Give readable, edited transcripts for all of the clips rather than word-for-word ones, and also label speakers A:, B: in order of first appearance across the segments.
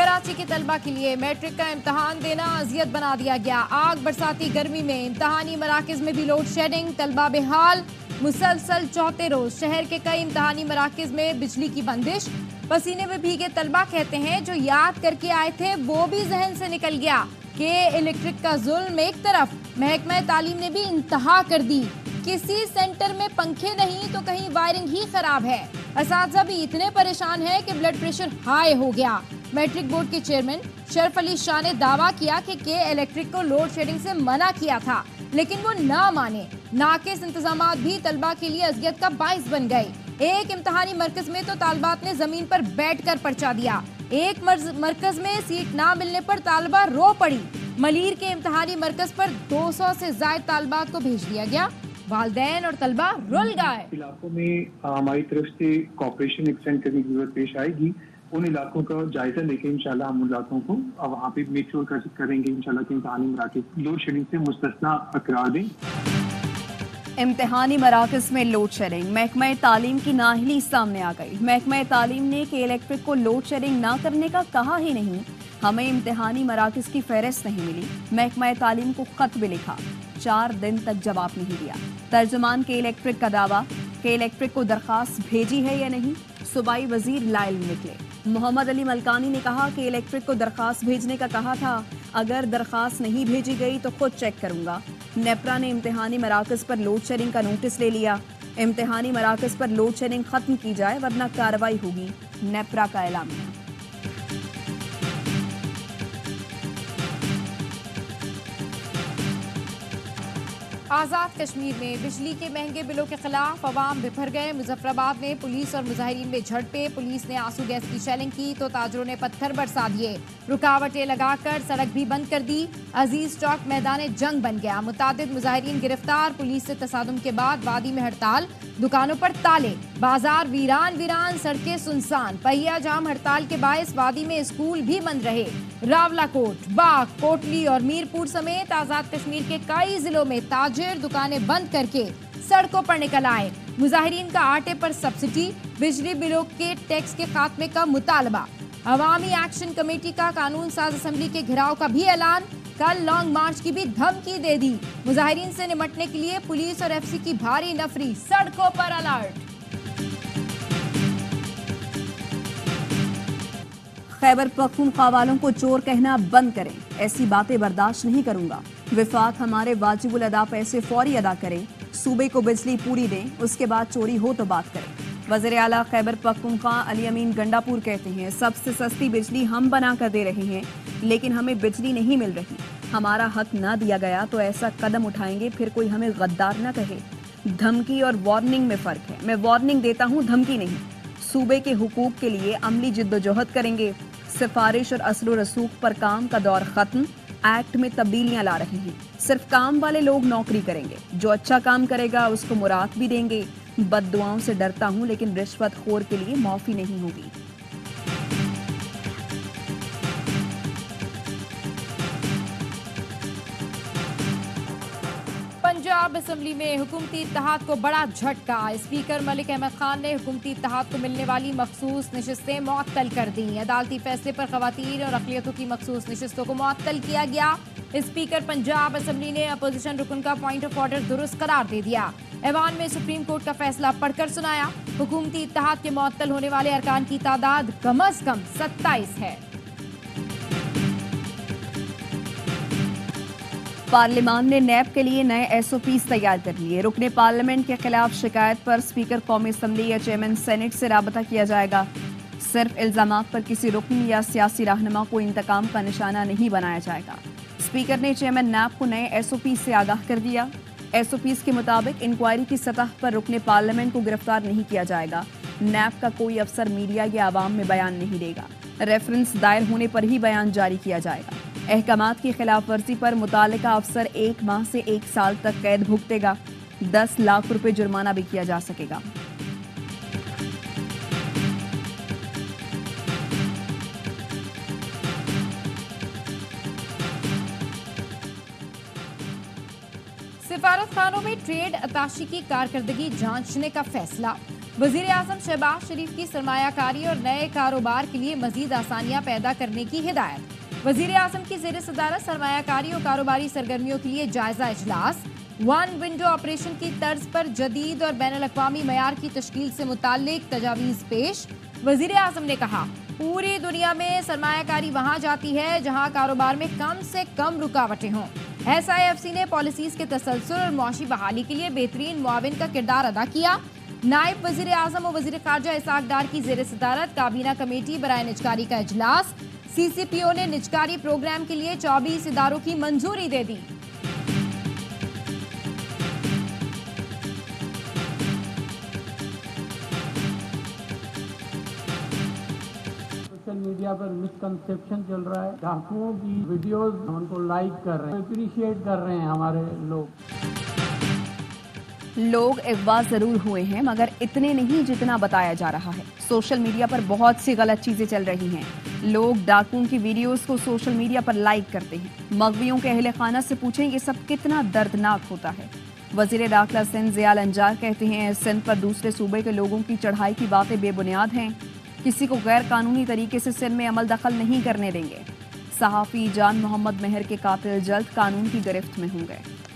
A: کراچی کے طلبہ کے لیے میٹرک کا امتحان دینا اذیت بنا دیا گیا۔ آگ برساتی گرمی میں امتحانی مراکز میں بھی لوڈ شیڈنگ، طلبہ بحال۔ مسلسل چوتھے روز شہر کے کئی امتحانی مراکز میں بجلی کی بندش۔ پسینے میں بھیگے طلبہ کہتے ہیں جو یاد کر کے آئے تھے وہ بھی ذہن سے نکل گیا کہ الیکٹرک کا ظلم ایک طرف، محکمہ تعلیم نے بھی انتہا کر دی۔ کسی سینٹر میں پنکھے نہیں تو کہیں وائرنگ ہی خراب ہے۔ اساتذہ بھی اتنے پریشان ہیں کہ بلڈ پریشر ہائی ہو گیا۔ میٹرک بورڈ کے چیئرمین شرف علی شاہ نے دعویٰ کیا کہ الیکٹرک کو لوڈ شیڈنگ سے منع کیا تھا، لیکن وہ نہ مانے۔ ناقص انتظامات بھی طلبہ کے لیے اذیت کا باعث بن گئے۔ ایک امتحانی مرکز میں تو طالبات نے زمین پر بیٹھ کر پرچہ دیا۔ ایک مرکز میں سیٹ نہ ملنے پر طالبہ رو پڑی۔ ملیر کے امتحانی مرکز پر 200 سے زائد طالبات کو بھیج دیا گیا۔ والدین اور طلبہ رل گئے۔
B: علاقوں میں ہماری طرف سے کوآپریشن ایکسٹینڈ کرنے کی ضرورت پیش آئے گی۔ ان علاقوں کا جائزہ لے کے انشاءاللہ ہم علاقوں کو وہاں پہ میک شور کریں گے انشاءاللہ کہ امتحانی مراکز لوڈ شیڈنگ سے مستثنا قرار دیں۔
C: امتحانی مراکز میں لوڈ شیڈنگ، محکمہ تعلیم کی نااہلی سامنے آ گئی۔ محکمہ تعلیم نے کہ الیکٹرک کو لوڈ شیڈنگ نہ کرنے کا کہا ہی نہیں، ہمیں امتحانی مراکز کی فہرست نہیں ملی۔ محکمہ تعلیم کو خط بھی لکھا، 4 دن تک جواب نہیں دیا۔ ترجمان کے الیکٹرک کا دعویٰ کہ الیکٹرک کو درخواست بھیجی ہے یا نہیں، صوبائی وزیر لا علم نکلے۔ محمد علی ملکانی نے کہا کہ الیکٹرک کو درخواست بھیجنے کا کہا تھا، اگر درخواست نہیں بھیجی گئی تو خود چیک کروں گا۔ نیپرا نے امتحانی مراکز پر لوڈ شیڈنگ کا نوٹس لے لیا۔ امتحانی مراکز پر لوڈ شیڈنگ ختم کی جائے ورنہ کارروائی ہوگی، نیپرا کا اعلامیہ۔
A: آزاد کشمیر میں بجلی کے مہنگے بلوں کے خلاف عوام بپھر گئے۔ مظفر آباد میں پولیس اور مظاہرین میں جھڑپیں، پولیس نے آنسو گیس کی شیلنگ کی تو تاجروں نے پتھر برسا دیے، رکاوٹیں لگا کر سڑک بھی بند کر دی۔ عزیز چوک میدان جنگ بن گیا، متعدد مظاہرین گرفتار۔ پولیس سے تصادم کے بعد وادی میں ہڑتال، دکانوں پر تالے، بازار ویران، سڑکیں سنسان۔ پہیا جام ہڑتال کے باعث وادی میں اسکول بھی بند رہے۔ راولاکوٹ، باغ، کوٹلی اور میرپور سمیت آزاد کشمیر کے کئی ضلعوں میں تاجر دکانیں بند کر کے سڑکوں پر نکل آئے۔ مظاہرین کا آٹے پر سبسڈی، بجلی بلوں کے ٹیکس کے خاتمے کا مطالبہ۔ عوامی ایکشن کمیٹی کا قانون ساز اسمبلی کے گھراؤ کا بھی اعلان، کل لانگ مارچ کی بھی دھمکی دے دی۔ مظاہرین سے نمٹنے کے لیے پولیس اور ایف سی کی بھاری نفری، سڑکوں پر الرٹ۔
C: خیبر پختونخوا والوں کو چور کہنا بند کریں، ایسی باتیں برداشت نہیں کروں گا۔ وفاق ہمارے واجب الادا پیسے فوری ادا کریں، صوبے کو بجلی پوری دیں، اس کے بعد چوری ہو تو بات کریں۔ وزیر اعلیٰ خیبر پختونخوا علی امین گنڈاپور کہتے ہیں، سب سے سستی بجلی ہم بنا کر دے رہے ہیں لیکن ہمیں بجلی نہیں مل رہی۔ ہمارا حق نہ دیا گیا تو ایسا قدم اٹھائیں گے، پھر کوئی ہمیں غدار نہ کہے۔ دھمکی اور وارننگ میں فرق ہے، میں وارننگ دیتا ہوں، دھمکی نہیں۔ صوبے کے حقوق کے لیے عملی جدوجہد کریں گے۔ سفارش اور اصل و رسوخ پر کام کا دور ختم، ایکٹ میں تبدیلیاں لا رہے ہیں۔ صرف کام والے لوگ نوکری کریں گے، جو اچھا کام کرے گا اس کو مراد بھی دیں گے۔ بد دعاؤں سے ڈرتا ہوں لیکن رشوت خور کے لیے معافی نہیں ہوگی۔
A: پنجاب اسمبلی میں حکومتی اتحاد کو بڑا جھٹکا، اسپیکر ملک احمد خان نے حکومتی اتحاد کو ملنے والی مخصوص نشستیں معطل کر دیں۔ عدالتی فیصلے پر خواتین اور اقلیتوں کی مخصوص نشستوں کو معطل کیا گیا۔ اسپیکر پنجاب اسمبلی نے اپوزیشن رکن کا پوائنٹ آف آرڈر درست قرار دے دیا۔ ایوان میں سپریم کورٹ کا فیصلہ پڑھ کر سنایا۔ حکومتی اتحاد کے معطل ہونے والے ارکان کی تعداد کم از کم 27 ہے۔
C: پارلیمان نے نیب کے لیے نئے ایس او پیز تیار کر لیے۔ رکن پارلیمنٹ کے خلاف شکایت پر اسپیکر قومی اسمبلی یا چیئرمین سینٹ سے رابطہ کیا جائے گا۔ صرف الزامات پر کسی رکن یا سیاسی رہنما کو انتقام کا نشانہ نہیں بنایا جائے گا۔ اسپیکر نے چیئرمین نیب کو نئے ایس او پیز سے آگاہ کر دیا۔ ایس او پیز کے مطابق انکوائری کی سطح پر رکن پارلیمنٹ کو گرفتار نہیں کیا جائے گا۔ نیب کا کوئی افسر میڈیا یا عوام میں بیان نہیں دے گا۔ ریفرنس دائر ہونے پر ہی بیان جاری کیا جائے گا۔ احکامات کی خلاف ورزی پر متعلقہ افسر 1 ماہ سے 1 سال تک قید بھگتے گا۔ 10 لاکھ روپے جرمانہ بھی کیا جا سکے گا۔
A: سفارت خانوں میں ٹریڈ اتاشی کی کارکردگی جانچنے کا فیصلہ۔ वजीर आजम शहबाज शरीफ की सरमायाकारी और नए कारोबार के लिए मजीद आसानियां पैदा करने की हिदायत। वजीर आजम की ज़ेर सदारत सरमायाकारी और कारोबारी सरगर्मियों के लिए जायजा इजलास। वन विंडो ऑपरेशन की तर्ज पर जदीद और बैनुल-अक़वामी मयार की तश्कील से मुताल्लिक तजावीज़ पेश। वजीर आजम ने कहा, पूरी दुनिया में सरमायाकारी वहां जाती है जहां कारोबार में कम से कम रुकावटें हों। SIFC ने पॉलिसीज के तसलसल और मुआशी बहाली के लिए बेहतरीन मुआविन का किरदार अदा किया। नायब वजीर आजम और वजीर खारजा इसाक डार की ज़ेर सदारत काबीना कमेटी बराए निजकारी का इजलास। CCPO ने निजकारी प्रोग्राम के लिए 24 इदारों की मंजूरी दे दी।
D: सोशल मीडिया पर मिसकंसेप्शन चल रहा है, डाकुओं की वीडियोस उनको लाइक कर रहे हैं, अप्रिशिएट कर रहे हैं हमारे
C: लोग अगवा जरूर हुए हैं मगर इतने नहीं जितना बताया जा रहा है। सोशल मीडिया पर बहुत सी गलत चीजें चल रही हैं। लोग डाकुओं की वीडियोस को सोशल मीडिया पर लाइक करते हैं। मगवियों के अहले खाना से पूछें ये सब कितना दर्दनाक होता है। वजीर दाखिला सिंध ज़ियाल अंजार कहते हैं, सिंध पर दूसरे सूबे के लोगों की चढ़ाई की बातें बेबुनियाद हैं। किसी को गैर कानूनी तरीके से सिंध में अमल दखल नहीं करने देंगे। सहाफ़ी जान मोहम्मद मेहर के कातिल जल्द कानून की गिरफ्त में होंगे।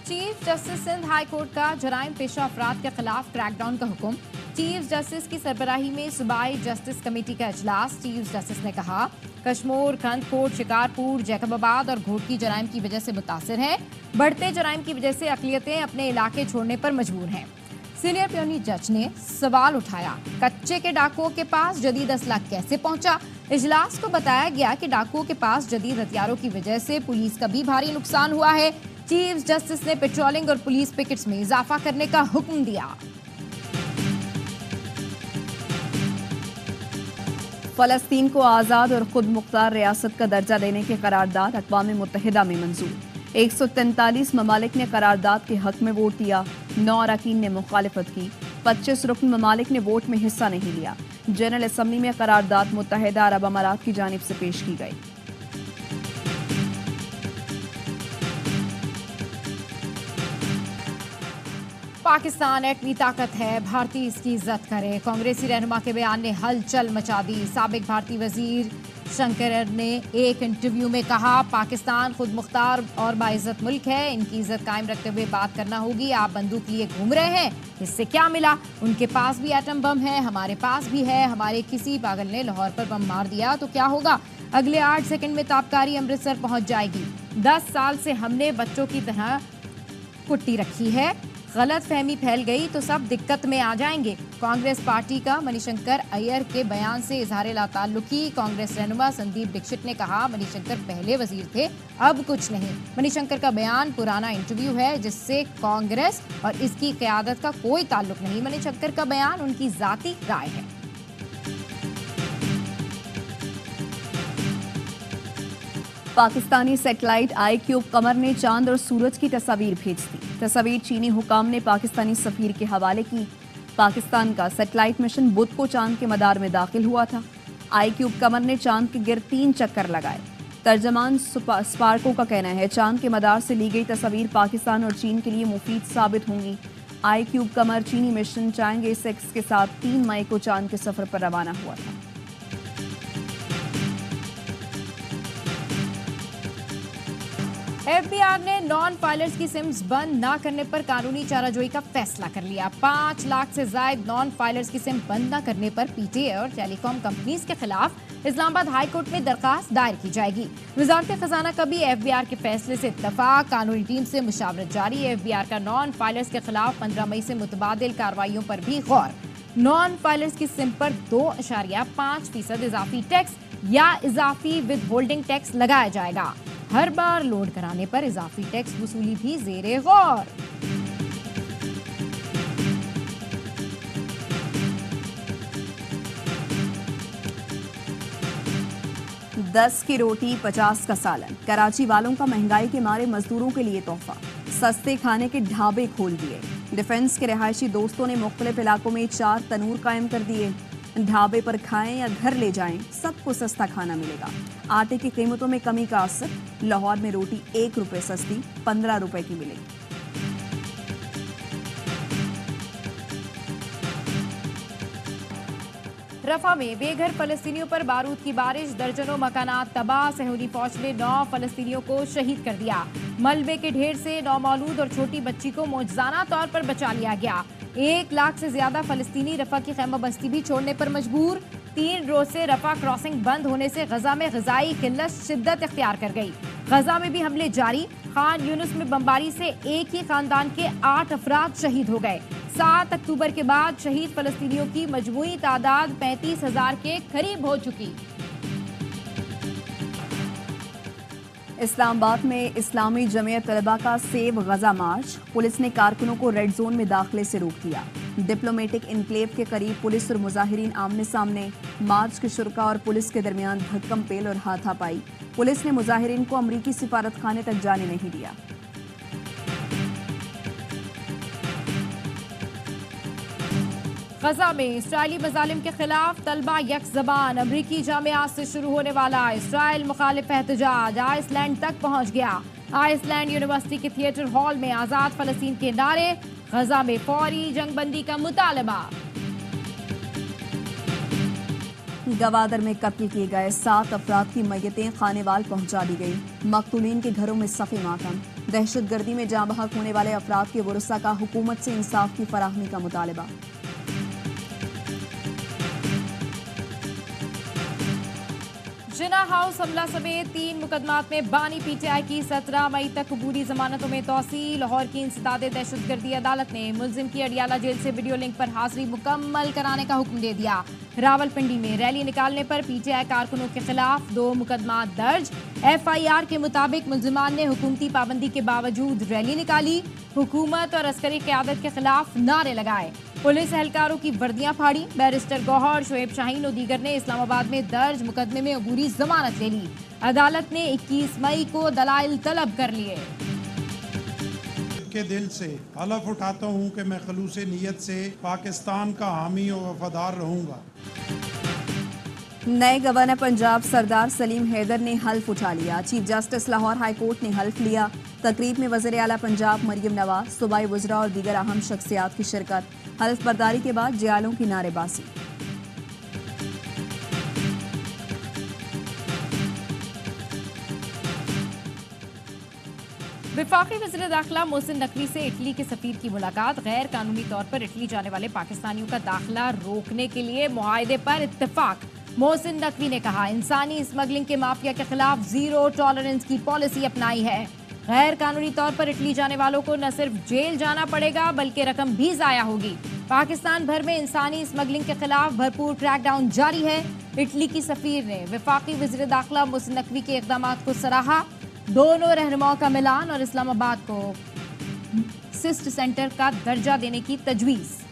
A: Chief justice Sindh high court का जराइम पेशा अफराद के खिलाफ क्रैकडाउन का हुक्म। चीफ जस्टिस की सरबराही में सूबाई जस्टिस कमेटी का इजलास। चीफ जस्टिस ने कहा, कश्मीर, खंडकोट, शिकारपुर, जैकबाबाद और घोटकी जराइम की वजह से मुतासिर हैं। बढ़ते जराइम की वजह से अक़लियतें अपने इलाके छोड़ने पर मजबूर हैं। सीनियर प्योनी जज ने सवाल उठाया, कच्चे के डाकुओं के पास जदीद असला कैसे पहुंचा। इजलास को बताया गया कि डाकुओं के पास जदीद हथियारों की वजह से पुलिस का भी भारी नुकसान हुआ है। चीफ जस्टिस ने पेट्रोलिंग और पुलिस पिकेट्स में इजाफा करने का हुक्म दिया।
C: फलस्तीन को आज़ाद और खुद मुख्तार रियासत का दर्जा देने के करारदाद अक़वाम मुत्तहिदा में मंजूर। 143 ममालिक ने करारदाद के हक में वोट दिया। 9 अरकान ने मुखालिफत की। 25 रुकन ममालिक ने वोट में हिस्सा नहीं लिया। जनरल असम्बली में करारदाद मुत्तहिदा अरब अमारात की जानिब से पेश की गई।
A: पाकिस्तान एटमी ताकत है, भारतीय इसकी इज्जत करे। कांग्रेसी रहनुमा के बयान ने हलचल मचा दी। साबिक भारतीय वजीर शंकर ने एक इंटरव्यू में कहा, पाकिस्तान खुद मुख्तार और बाइज्जत मुल्क है, इनकी इज्जत कायम रखते हुए बात करना होगी। आप बंदूक लिए घूम रहे हैं, इससे क्या मिला? उनके पास भी एटम बम है, हमारे पास भी है। हमारे किसी पागल ने लाहौर पर बम मार दिया तो क्या होगा? अगले 8 सेकंड में ताबकारी अमृतसर पहुंच जाएगी। 10 साल से हमने बच्चों की तरह कुट्टी रखी है। गलत फहमी फैल गई तो सब दिक्कत में आ जाएंगे। कांग्रेस पार्टी का मणिशंकर अय्यर के बयान से इजहार लाताल्लुकी। कांग्रेस रहनुमा संदीप दीक्षित ने कहा, मणिशंकर पहले वजीर थे, अब कुछ नहीं। मणिशंकर का बयान पुराना इंटरव्यू है जिससे कांग्रेस और इसकी क़यादत का कोई ताल्लुक नहीं। मणिशंकर का बयान उनकी जाती राय है।
C: पाकिस्तानी सैटेलाइट ICube कमर ने चांद और सूरज की तस्वीर भेज दी। तस्वीर चीनी हुकाम ने पाकिस्तानी सफीर के हवाले की। पाकिस्तान का सैटेलाइट मिशन बुध को चांद के मदार में दाखिल हुआ था। ICube कमर ने चांद के गिर्द 3 चक्कर लगाए। तर्जमान स्पार्को का कहना है, चांद के मदार से ली गई तस्वीर पाकिस्तान और चीन के लिए मुफीद साबित होंगी। ICube कमर चीनी मिशन चांगे 6 के साथ 3 मई को चांद के सफर पर रवाना हुआ था।
A: FBI ने नॉन फाइलर्स की सिम्स बंद न करने पर कानूनी चाराजोई का फैसला कर लिया। 5 लाख से ज्यादा नॉन फाइलर्स की सिम बंद न करने पर PTA और टेलीकॉम कंपनीज के खिलाफ इस्लामाबाद हाई कोर्ट में दरखास्त दायर की जाएगी। वजारत खजाना का भी FBI के फैसले से इत्तफाक। कानूनी टीम से मुशावरत जारी। FBI का नॉन फाइलर्स के खिलाफ 15 मई से मुतबादिल कार्रवाइयों पर भी गौर। नॉन फाइलर्स की सिम पर 2.5% इजाफी टैक्स या इजाफी विद होल्डिंग टैक्स लगाया जाएगा। हर बार लोड कराने पर इजाफी टैक्स वसूली भी ज़ेरे गौर।
C: 10 की रोटी 50 का सालन। कराची वालों का महंगाई के मारे मजदूरों के लिए तोहफा। सस्ते खाने के ढाबे खोल दिए। डिफेंस के रिहायशी दोस्तों ने मुख्तलिफ इलाकों में 4 तनूर कायम कर दिए। ढाबे पर खाएं या घर ले जाएं, सबको सस्ता खाना मिलेगा। आटे की कीमतों में कमी का असर। लाहौर में रोटी 1 रुपए सस्ती 15 रुपए की मिलेगी।
A: रफा में बेघर फलस्तीनियों पर बारूद की बारिश, दर्जनों मकानात तबाह, सहूनी फौज ने 9 फलस्तीनियों को शहीद कर दिया। मलबे के ढेर से नौमौलूद और छोटी बच्ची को मौजज़ाना तौर पर बचा लिया गया। 1 लाख से ज्यादा फलस्तीनी रफा की खैमा बस्ती भी छोड़ने पर मजबूर। 3 रोज से रफा क्रॉसिंग बंद होने से गजा में ग़िज़ाई किल्लत शिद्दत इख्तियार कर गई। गजा में भी हमले जारी। खान यूनुस में बमबारी से एक ही खानदान के 8 अफराद शहीद हो गए। 7 अक्टूबर के बाद शहीद फलस्तीनियों की मजमूई तादाद 35,000 के करीब हो चुकी।
C: इस्लामाबाद में इस्लामी जमीयत तलबा का सेव गजा मार्च, पुलिस ने कारकुनों को रेड जोन में दाखिले से रोक दिया। डिप्लोमेटिक इनक्लेव के करीब पुलिस और मुजाहिरीन आमने सामने। मार्च के शुरा और पुलिस के दरमियान भक्कम पेल और हाथापाई। पुलिस ने मुजाहिरीन को अमरीकी सिफारत खाने तक जाने नहीं दिया।
A: गजा में इसराइली मजालिम के खिलाफ तलबा यक ज़बान। अमरीकी जामियात से शुरू होने वाला इसराइल मुखालिफ एहतजाज आइसलैंड तक पहुंच गया। आइसलैंड यूनिवर्सिटी के थिएटर हॉल में आज़ाद फलस्तीन के नारे, गजा में फौरी जंगबंदी का मुतालबा।
C: गवादर में कत्ल किए गए 7 अफराद की मैयतें खानेवाल पहुंचा दी गई। मकतूलीन के घरों में सफ़े मातम। दहशतगर्दी में जाँ बहक होने वाले अफराद के वरसा का हुकूमत से इंसाफ की फराहमी का मुतालबा।
A: जिना हाउस हमला समेत 3 मुकदमात में बानी पीटीआई की 17 मई तक अबूरी जमानतों में तौसील। लाहौर की इंसदादे दहशतगर्दी अदालत ने मुलजिम की अडियाला जेल से वीडियो लिंक पर हाजिरी मुकम्मल कराने का हुक्म दे दिया। रावलपिंडी में रैली निकालने पर पीटीआई कारकुनों के खिलाफ 2 मुकदमात दर्ज। FIR के मुताबिक मुलजिमान ने हुकूमती पाबंदी के बावजूद रैली निकाली, हुकूमत और अस्करी क़यादत के खिलाफ नारे लगाए, पुलिस एहलकारों की वर्दियां फाड़ी। बैरिस्टर गौहर, शोएब शाहीन और दीगर ने इस्लामाबाद में दर्ज मुकदमे में अबूरी जमानत ले ली। अदालत ने 21 मई को दलाइल तलब कर लिए।
E: के दिल से हलफ उठाता हूँ कि मैं खलूस नीयत से पाकिस्तान का हामी और वफादार रहूँगा।
C: नए गवर्नर पंजाब सरदार सलीम हैदर ने हल्फ उठा लिया। Chief justice Lahore high court ने हल्फ लिया। तकरीब में वज़ीर आला पंजाब मरियम नवाज, सूबाई वज़रा और दीगर अहम शख्सियात की शिरकत। हल्फ बर्दारी के बाद जियालों की नारेबाजी।
A: वफाकी वज़ीर दाखिला मोहसिन नकवी से इटली के सफीर की मुलाकात। गैर कानूनी तौर पर इटली जाने वाले पाकिस्तानियों का दाखिला रोकने के लिए मुआहदे पर इत्तेफाक। मोहसिन नकवी ने कहा, इंसानी स्मगलिंग के माफिया के खिलाफ 0 टॉलरेंस की पॉलिसी अपनाई है। गैर कानूनी तौर पर इटली जाने वालों को न सिर्फ जेल जाना पड़ेगा बल्कि रकम भी जाया होगी। पाकिस्तान भर में इंसानी स्मगलिंग के खिलाफ भरपूर क्रैकडाउन जारी है। इटली की सफीर ने वफाकी वज़ीर दाखिला मोहसिन नकवी के इक़दामात को सराहा। दोनों रहनुमाओं का मिलान और इस्लामाबाद को सिस्ट सेंटर का दर्जा देने की तजवीज़।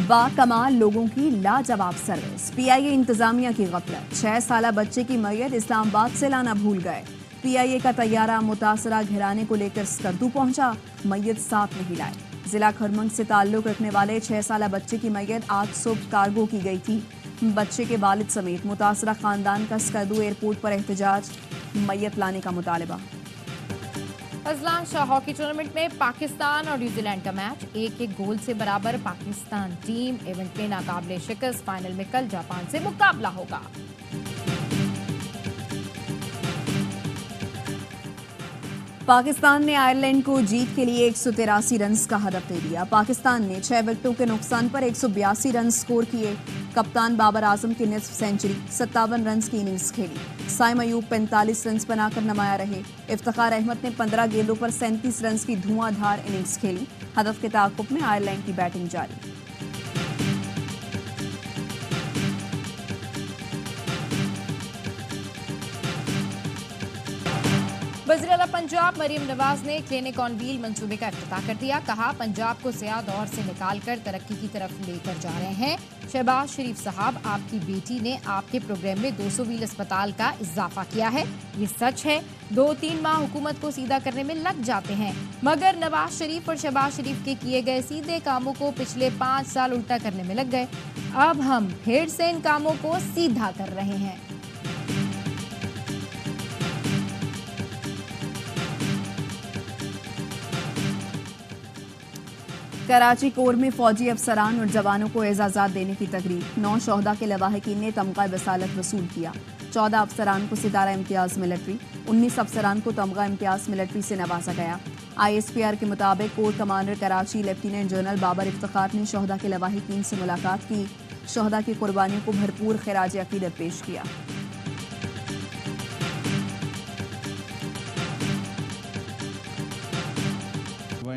C: बाकमाल लोगों की लाजवाब सर्विस। PIA इंतजामिया की गफलत। 6 साला बच्चे की मैयत इस्लामाबाद से लाना भूल गए। PIA का तैयारा मुतासरा घराने को लेकर स्कर्दू पहुंचा, मैयत साथ नहीं लाए। जिला खरमंग से ताल्लुक रखने वाले 6 साला बच्चे की मैयत आज सुबह कार्गो की गई थी। बच्चे के वालिद समेत मुतासरा खानदान का स्कर्दू एयरपोर्ट पर एहतजाज, मैयत लाने का मुतालबा।
A: अजलान शाह हॉकी टूर्नामेंट में पाकिस्तान और न्यूजीलैंड का मैच 1-1 गोल से बराबर। पाकिस्तान टीम इवेंट में नाकाबिले शिकस्त। फाइनल में कल जापान से मुकाबला होगा।
C: पाकिस्तान ने आयरलैंड को जीत के लिए 183 रन का हदफ दे दिया। पाकिस्तान ने 6 विकेटों के नुकसान पर 182 रन स्कोर किए। कप्तान बाबर आजम की निस्फ सेंचुरी, 57 रन की इनिंग्स खेली। साइम अयूब 45 रन बनाकर नमाया रहे। इफ्तिखार अहमद ने 15 गेंदों पर 37 रन की धुआंधार इनिंग्स खेली। हदफ के ताक़ुब में आयरलैंड की बैटिंग जारी।
A: वज़ीर आला पंजाब मरियम नवाज ने क्लिनिक ऑन व्हील मंसूबे का इफ्तिताह कर दिया। कहा, पंजाब को स्याह दौर से निकालकर तरक्की की तरफ लेकर जा रहे हैं। शहबाज शरीफ साहब, आपकी बेटी ने आपके प्रोग्राम में 200 व्हील अस्पताल का इजाफा किया है। ये सच है। 2-3 माह हुकूमत को सीधा करने में लग जाते हैं, मगर नवाज शरीफ और शहबाज शरीफ के किए गए सीधे कामों को पिछले 5 साल उल्टा करने में लग गए। अब हम फिर से इन कामों को सीधा कर रहे हैं।
C: कराची कोर में फौजी अफसरान और जवानों को एजाज़ात देने की तकरीब। 9 शोहदा के लवाहिकीन ने तमगा वसालत वसूल किया। 14 अफसरान को सितारा इम्तियाज़ मिलिट्री, 19 अफसरान को तमगा इम्तियाज़ मिलिट्री से नवाजा गया। ISPR के मुताबिक corps commander Karachi lieutenant general Babar Iftikhar ने शोहदा के लवाहिकीन से मुलाकात की। शोहदा की कुर्बानियों को भरपूर खिराज अकीदत पेश किया।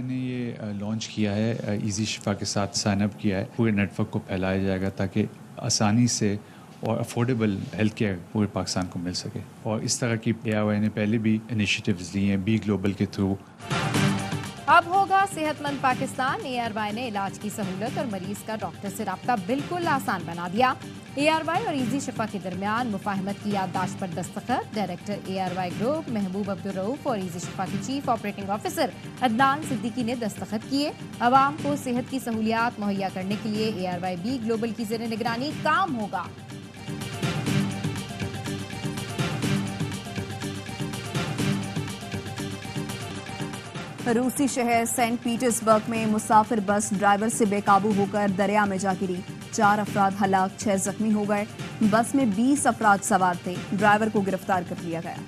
F: ने ये लॉन्च किया है, इजी शिफा के साथ साइन अप किया है। पूरे नेटवर्क को फैलाया जाएगा ताकि आसानी से और अफोर्डेबल हेल्थ केयर पूरे पाकिस्तान को मिल सके। और इस तरह की ARY ने पहले भी इनिशिएटिव्स लिए हैं, बी ग्लोबल के थ्रू।
A: अब होगा सेहतमंद पाकिस्तान। ARY ने इलाज की सहूलत और मरीज का डॉक्टर से रब्ता बिल्कुल आसान बना दिया। ARY और इजी शिफा के दरमियान मुफाहमत की याददाश्त पर दस्तखत। डायरेक्टर ARY ग्रुप महबूब अब्दुल रऊफ और इजी शिफा के chief operating officer Adnan Siddiqui ने दस्तखत किए। अवाम को सेहत की सहूलियात मुहैया करने के लिए ARY बी ग्लोबल की ज़ेर निगरानी काम होगा।
C: रूसी शहर सेंट पीटर्सबर्ग में मुसाफिर बस ड्राइवर से बेकाबू होकर दरिया में जा गिरी। 4 अफराद हलाक, 6 जख्मी हो गए। बस में 20 अफराद सवार थे। ड्राइवर को गिरफ्तार कर लिया गया।